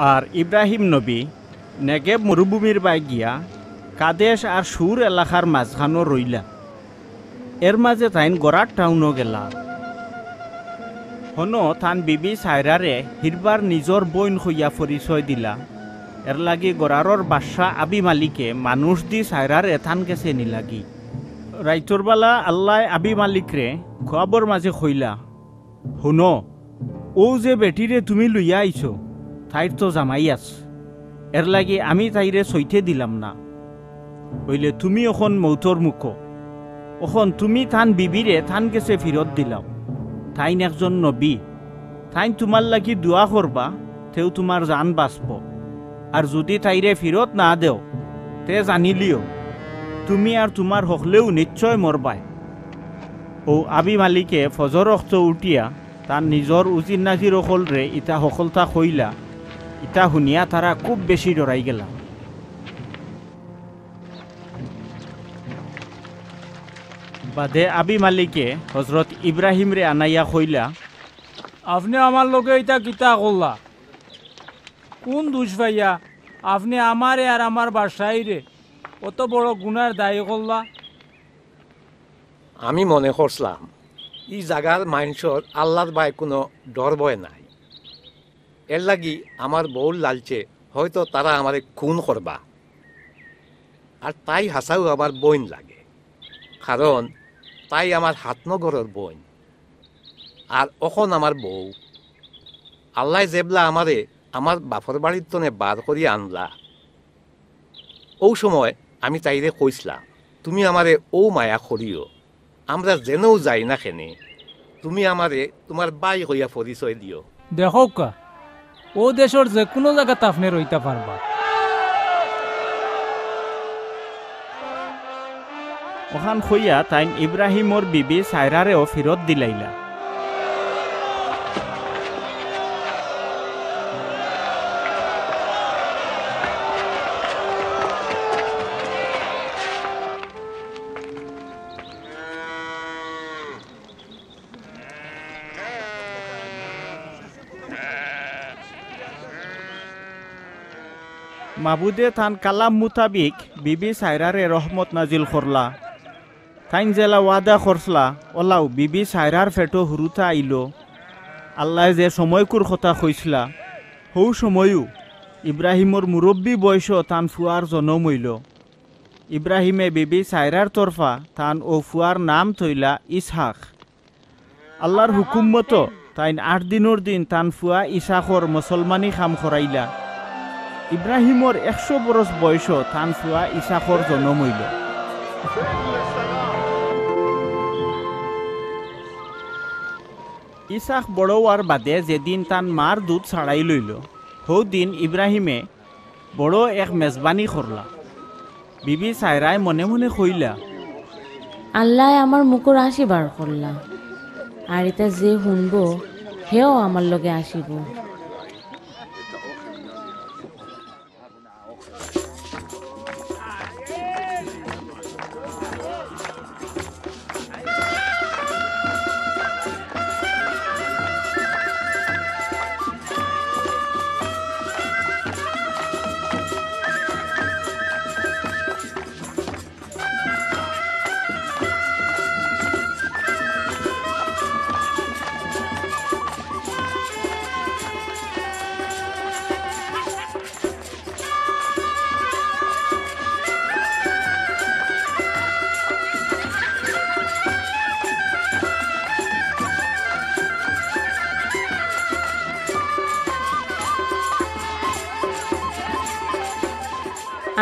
আর ইব্রাহিম নবী নেগেব মরুভূমির বাই গিয়া কাদেশ আর সুর এলাকার মাঝখানো রইলা। এর মাঝে তাইন গড়ার টাউনও গেলা। হনো থান বিবি সাইরারে হিরবার নিজর বইন হইয়া পরিচয় দিলা। এর লাগি গড়ারর বাদশা আবি মালিকে মানুষ দি সাইরারে থান গেছে নিলাগি। রাইতর বেলা আল্লাহ আবি মালিকরে খোয়াবর মাঝে কইলা, শুনো ও যে বেটিরে তুমি লইয়া আইছো তাইর তো জামাই আছ, এর লাগি আমি তাইরে সইতে দিলাম না। হইলে তুমি এখন মৌতর মুখ, এখন তুমি থান বিবিরে থান গেছে ফিরত দিলাও। তাইন একজন নবী, তাইন তোমার লাগি দোয়া করবা, তেও তোমার জান বাঁচব। আর যদি তাইরে ফিরত না দেও তে জানিলিও তুমি আর তোমার হকলেও নিশ্চয় মরবায়। ও আবি মালিকে ফজর রক্ত উঠিয়া তার নিজর উজির নাজির অকলরে ইটা সকলতা কইলা। ইটা শুনিয়া তারা খুব বেশি ডরাই গেলা। বাদে আবি মালিকে হজরত ইব্রাহিম রে আনাইয়া কইলা, আপনি আমার লোকে এটা কিতা করলা? কোন দুষ ভাইয়া আপনি আমারে আর আমার বাসাইরে অত বড় গুনার দায়ী করলা? আমি মনে করছিলাম ই জাগার মানুষের আল্লাহর বাই কোনো ডর ভয় নাই। এর লাগি আমার বউর লালচে হয়তো তারা আমারে খুন করবা। আর তাই হাসাও আমার বইন লাগে, কারণ তাই আমার হাতনগরের বইন। আর এখন আমার বউ আল্লাহ জেবলা আমারে আমার বাপর বাড়ির তনে বার করিয়া আনলা। ও সময় আমি তাইরে কইসলাম, তুমি আমারে ও মায়া করিও, আমরা যেনও যাই না কেনে তুমি আমারে তোমার বাই হইয়া পরিচয় দিও। দেখো কা ও দেশের যে কোনো জায়গাতে আপনি রইতে পারবা। ওখান হইয়া তাইন ইব্রাহিমর বিবি সাইরারেও ফিরত দিলাইলা। মাবুদে থান কালাম মুতাবিক বিবি সাইরারে রহমত নাজিল করলা। থাইন জেলা ওয়াদা করসলা ওলাও বিবি সাইরার ফেটো হুরুতা আইলো। আল্লাহ যে সময়কুর কথা কইসলা হৌ সময়ও ইব্রাহিমর মুরব্বী বয়স তান ফুয়ার জনম হইল। ইব্রাহিমে বিবি সাইরার তরফা তান ও ফুয়ার নাম থইলা ইসহাক। আল্লাহর হুকুম মতো তাইন 8 দিনের দিন তান ফুয়া ইসাকর মুসলমানি খাম করাইলা। ইব্রাহিমর 100 বরস বয়স তান ফুয়া ইসাকর জনম হইল। ইসাক বড় হওয়ার বাদে যেদিন তান মার দুধ ছাড়াই লইল, হৌ দিন ইব্রাহিমে বড় এক মেজবানি করলা। বিবি সাইরায় মনে মনে কইলা, আল্লাহ আমার মুখর আসিবার করলা, আর এটা যে শুনব হেও আমার লগে আসিব।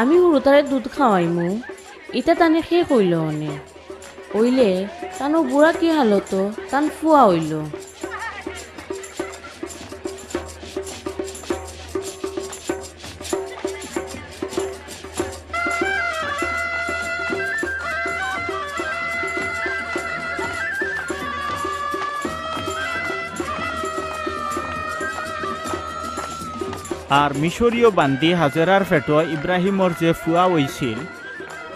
আমি হুরুতারে দুধ খাওয়াইমু, ইটা তানে খেয়ে কইল অনে ওইলে তানো বুড়া কি হালত তান ফুয়া হইল। আর মিশরীয় বান্দি হাজেরার ফেটো ইব্রাহিমর যে ফুয়া হইছিল,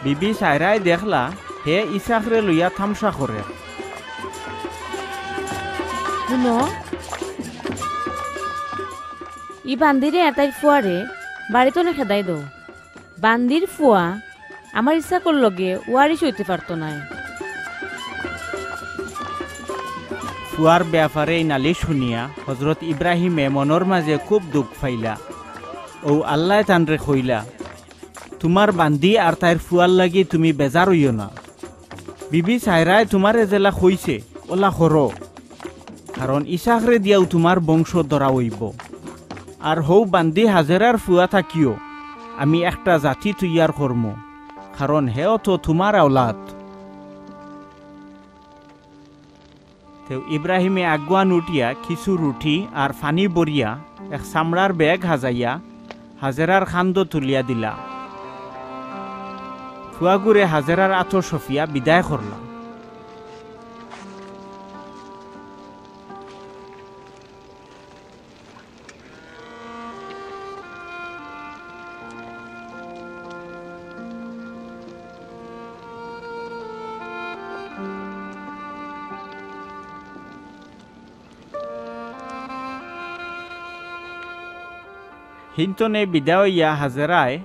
বিবি সাইরাই দেখলা হে ইসাকরে লইয়া থামসা করে। শুনো ই বান্দিরে এটাই ফুয়ারে বাড়িতে না খেদাই দো বান্দির ফুয়া আমার ইচ্ছা করলগে ওয়ারিশ হইতে পারতো না। ফুয়ার ব্যাপারে এই নালিশ শুনিয়া হজরত ইব্রাহিমে মনের মাঝে খুব দুঃখ পাইলা। ও আল্লাহ তানরে কইলা, তোমার বান্দি আর তাইর ফুয়ার লাগি তুমি বেজার হইও না। বিবি সাইরায় তোমার এজেলা কইছে ওলা করো, কারণ ইসাকরে দিয়াও তোমার বংশ ধরা হইব। আর হৌ বান্দি হাজেরার ফুয়া থাকিও আমি একটা জাতি তৈয়ার করম, কারণ হেও তো তোমার আওলাদ। তো ইব্রাহিমে আগুয়ান উঠিয়া কিছু রুটি আর ফানি বরিয়া এক চামড়ার বেগ হাজাইয়া হাজেরার খান্দ তুলিয়া দিলা। ফুয়াগুরে হাজেরার আঁতর সফিয়া বিদায় করলা। হিন্তনে বিদায় হইয়া হাজেরায়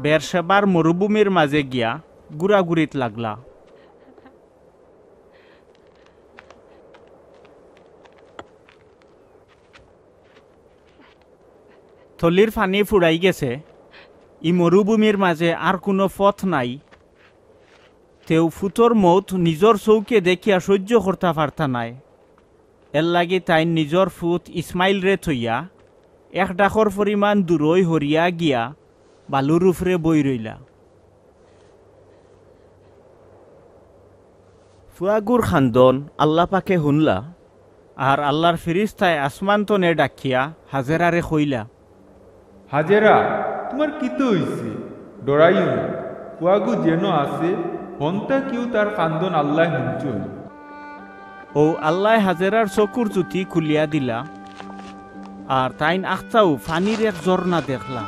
বেরশেবার মরুভূমির মাঝে গিয়া গুড়াগুড়িত লাগলা। থলির ফানি ফুরাই গেছে, ই মরুভূমির মাঝে আর কোনো পথ নাই। তেও ফুতর মৌত নিজর চৌকে দেখিয়া সহ্য করতে পারতা নাই। এর লাগি তাই নিজর ফুত ইসমাইল রে থইয়া এক ডাকর পরিমাণ দূরই হরিয়া গিয়া বালুর উপরে বই রইলা। ফুয়াগুর খান্দন আল্লাহ পাকে শুনলা, আর আল্লাহর ফিরিস্তায় আসমান তনে ডাকিয়া হাজেরারে কইলা, হাজেরা তোমার কিতো হইছে? ডরাইও না, কুয়াগু যেন আছে হন্তা কিউ তার কান্দন আল্লাহ শুনছুন। ও আল্লাহ হাজেরার চকুর জুতি খুলিয়া দিলা, আর তাইন আখতাও ফানির এক ঝর্ণা দেখলা।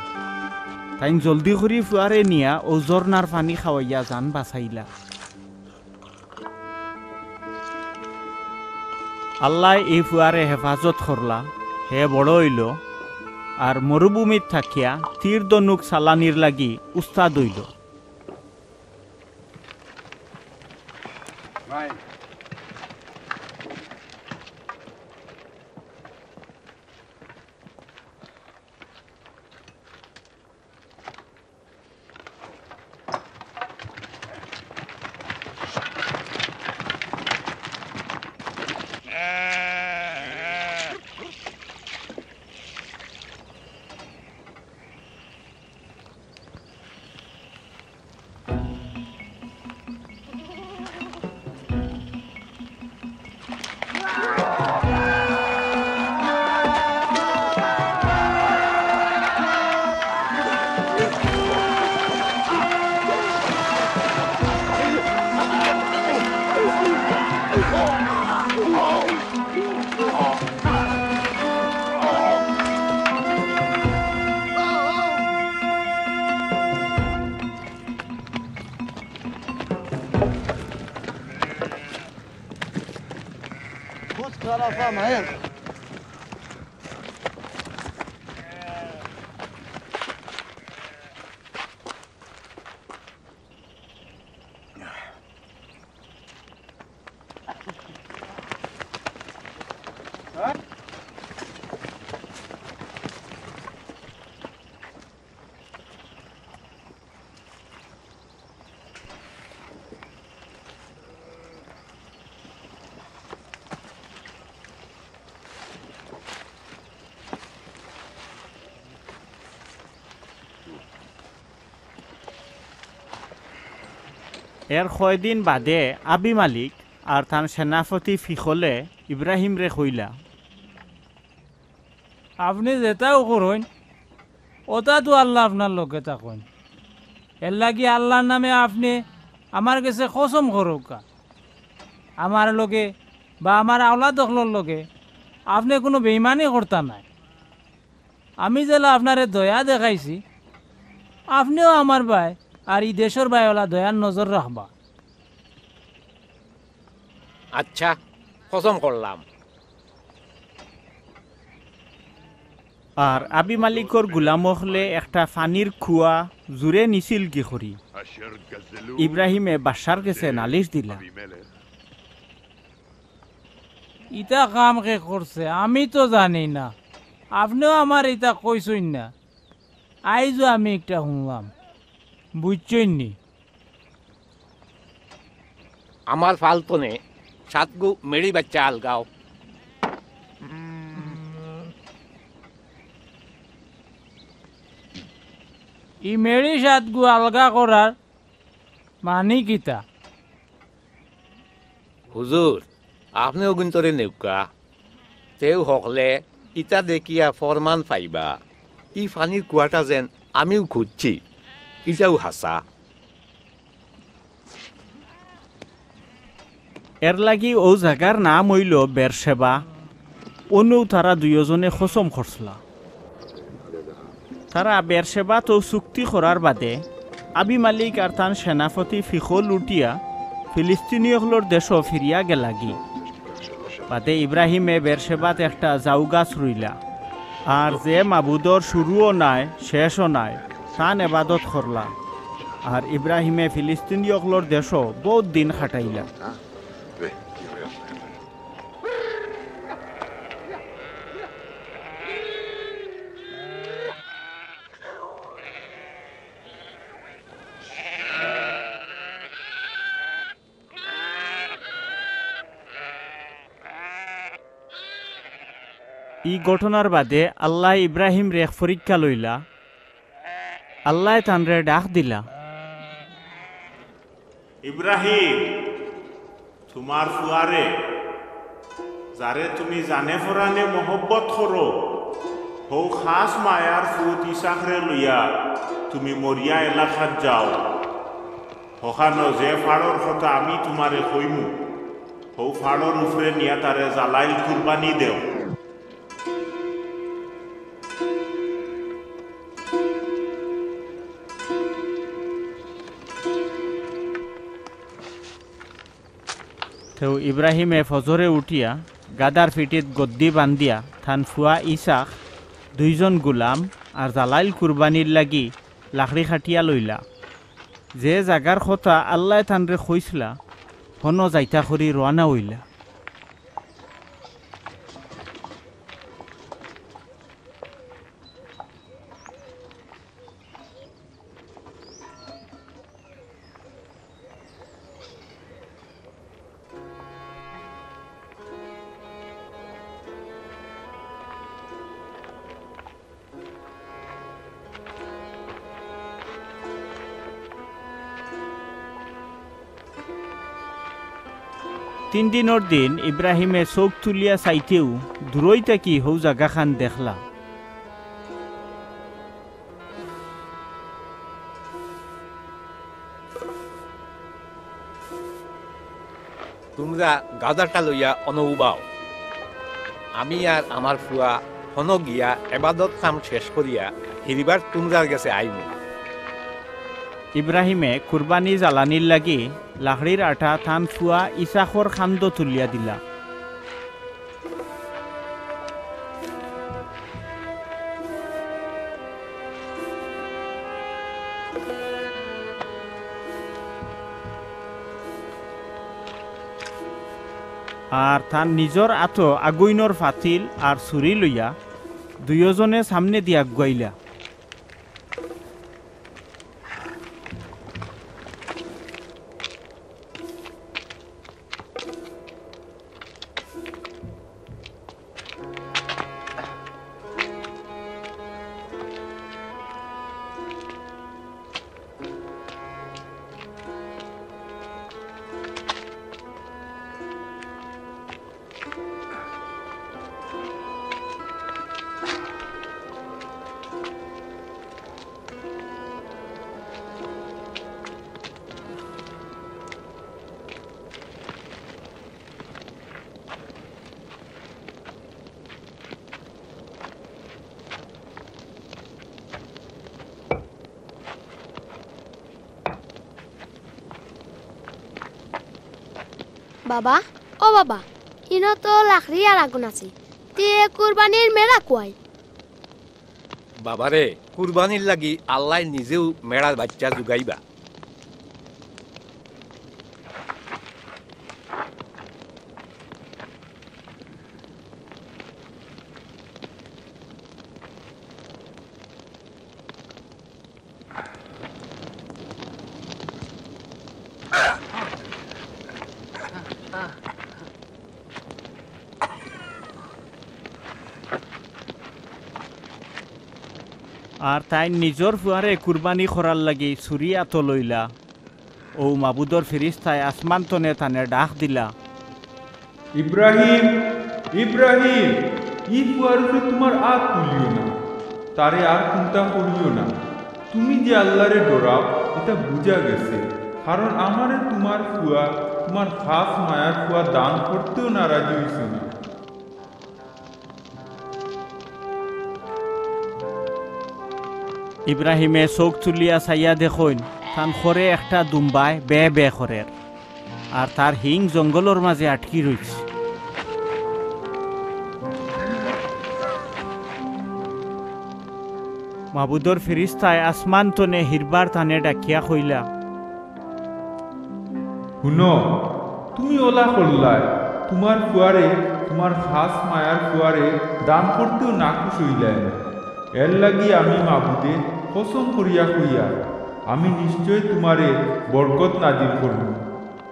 তাইন জলদি করে ফুয়ারে নিয়া ও ঝর্ণার পানি খাওয়াইয়া জান বাঁচাইলা। আল্লাহ এই ফুয়ারে হেফাজত করলা, হে বড় হইল, আর মরুভূমিত থাকিয়া তীর দনুক সালানির লাগি উস্তাদ হইল। এর কয়দিন বাদে আবি মালিক আর তার সেনাপতি ফিখলে ইব্রাহিম রে কইলা, আপনি যেটাও করুন ওটা তো আল্লাহ আপনার লোকে থাকুন। এর লাগি আল্লাহর নামে আপনি আমার কাছে কসম করুকা, আমার লোকে বা আমার আওলাদ দখলর লোকে আপনি কোনো বেইমানি করতা নাই। আমি যেলা আপনারে দয়া দেখাইছি, আপনিও আমার ভাই আর এই দেশের ভাইওয়ালা দয়ার নজর রাখবা। আচ্ছা, কসম করলাম। আর আবি মালিকর গুলাম হলে একটা ফানির খুয়া জুড়ে নিছিল কি করি ইব্রাহিমে বাদশার কাছে নালিশ দিলা ইটা কাম কে করছে আমি তো জানি না, আপনিও আমার ইটা কইসই না, আইজও আমি একটা শুনলাম, বুঝছই নি? আমার ফালতনে সাতগু মেরি বাচ্চা আলগাও। ই মেরি সাতগু আলগা করার মানি কিতা? হুজুর আপনিও গুন্তরে নেউকা তেও হকলে ইটা দেখিয়া ফরমান পাইবা ই ফানির কুয়াটা যেন আমিও খুঁজছি, ইটাও হাসা। এর লাগি ও জায়গার নাম হইল বেরশেবা। অনু তারা দুইজনে খসম খরসলা। তারা বেরশেবা তো চুক্তি করার বাদে আবি মালিক আর তান সেনাপতি ফিখল উঠিয়া ফিলিস্তিনীয়গুলোর দেশ ফিরিয়া গেলাগি। বাদে ইব্রাহিমে বেরশেবাত একটা জাউ গাছ রইলা। আর যে মাবুদর শুরুও নাই শেষও নাই তান এবাদত করলা। আর ইব্রাহিমে ফিলিস্তিনীয়গুলোর দেশ বহুত দিন খাটাইলা। এই ঘটনার বাদে আল্লাহ ইব্রাহিম রে পরীক্ষা লইলা। আল্লাহ তানরে ডাক দিলা, ইব্রাহিম তোমার ফুয়ারে যারে তুমি জানে ফরানে মহব্বত করো হৌ খাস মায়ার ফুত ইসাকরে লইয়া তুমি মরিয়া এলাকাত যাও। হখানো যে ফাড়র কথা আমি তোমারে কইমু হৌ ফাড়র উপরে নিয়া তারে জালাইল কুরবানি দেও। তো ইব্রাহিমে ফজরে উঠিয়া গাদার ফিটিত গদ্দি বান্ধিয়া থান ফুয়া ইসাক দুইজন গুলাম আর জালাইল কুরবানির লাগি লাকড়ি খাটিয়া লইলা। যে জাগার কথা আল্লাহ থানরে কইসলা হন যাইতা করি রওনা হইলা। তিন দিনের দিন ইব্রাহিমে চোখ তুলিয়া চাইতেও দূরই থাকি হৌ জাগা খান দেখলা। তোমরা গাদারটা লইয়া অনুবাও, আমি আর আমার ফুয়া হন গিয়া এবাদত কাম শেষ করিয়া হিরিবার তোমরার গেছে আইমু। ইব্রাহিমে কুরবানি জ্বালানির লাগি লাকড়ির আঠা থান ফুয়া ইসাকর খান্দ তুলিয়া দিলা। আর তার নিজর আতো আগুইনর ফাতিল আর ছুরি লইয়া দুইজনে সামনে দিয়া আগুয়াইলা। বাবা ও বাবা, ইনো তো লাকড়ি আর আগুন আছে, তে কুরবানির মেলা কুয়াই। বাবারে কুরবানির লাগি আল্লাহ নিজেও মেড়ার বাচ্চা জুগাইবা। আর তাই নিজর ফুয়ারে কুরবানি করার লাগি ছুরি আত লইলা। ও মাবুদর ফিরিস্তায় আসমান তনে তানে ডাক দিলা, ইব্রাহিম ইব্রাহিম, ই ফুয়ার উপরে তোমার আত তুলিও না, তারে আর চিন্তা করিও না। তুমি যে আল্লাহরে ডরাও এটা বুঝা গেছে, কারণ আমারে তোমার ফুয়া, তোমার খাস মায়ার ফুয়া দান করতেও নারাজি হইছ না। ইব্রাহিমে চোখ তুলিয়া চাইয়া দেখইন তান খরে একটা দুম্বাই বে বে খরের, আর তার হিং জঙ্গলের মাঝে আটকি রয়েছে। মাবুদর ফিরিস্তায় আসমান তনে হিরবার তানে ডাকিয়া কইলা, শুনো, তুমি ওলা করলাই তোমার ফুয়ারে, তোমার খাস মায়ার ফুয়ারে দান করতেও নাকুশ হইলাই না। এর লাগি আমি মাবুদে কসম করিয়া কইয়া আমি নিশ্চয় তোমারে বরকত নাজিল করব।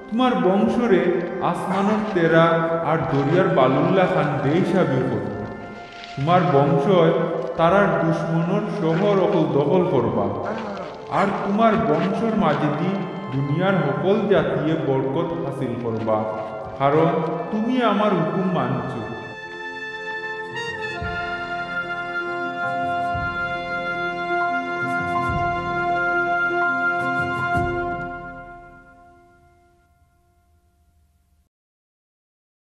তোমার বংশরে আসমানের তেরা আর দরিয়ার বালুল্লা খান বেহিসাবি করব। তোমার বংশয় তারার দুশ্মনর শহর অকল দখল করবা, আর তোমার বংশর মাঝে দি দুনিয়ার সকল জাতিয়ে বরকত হাসিল করবা, কারণ তুমি আমার হুকুম মানছো।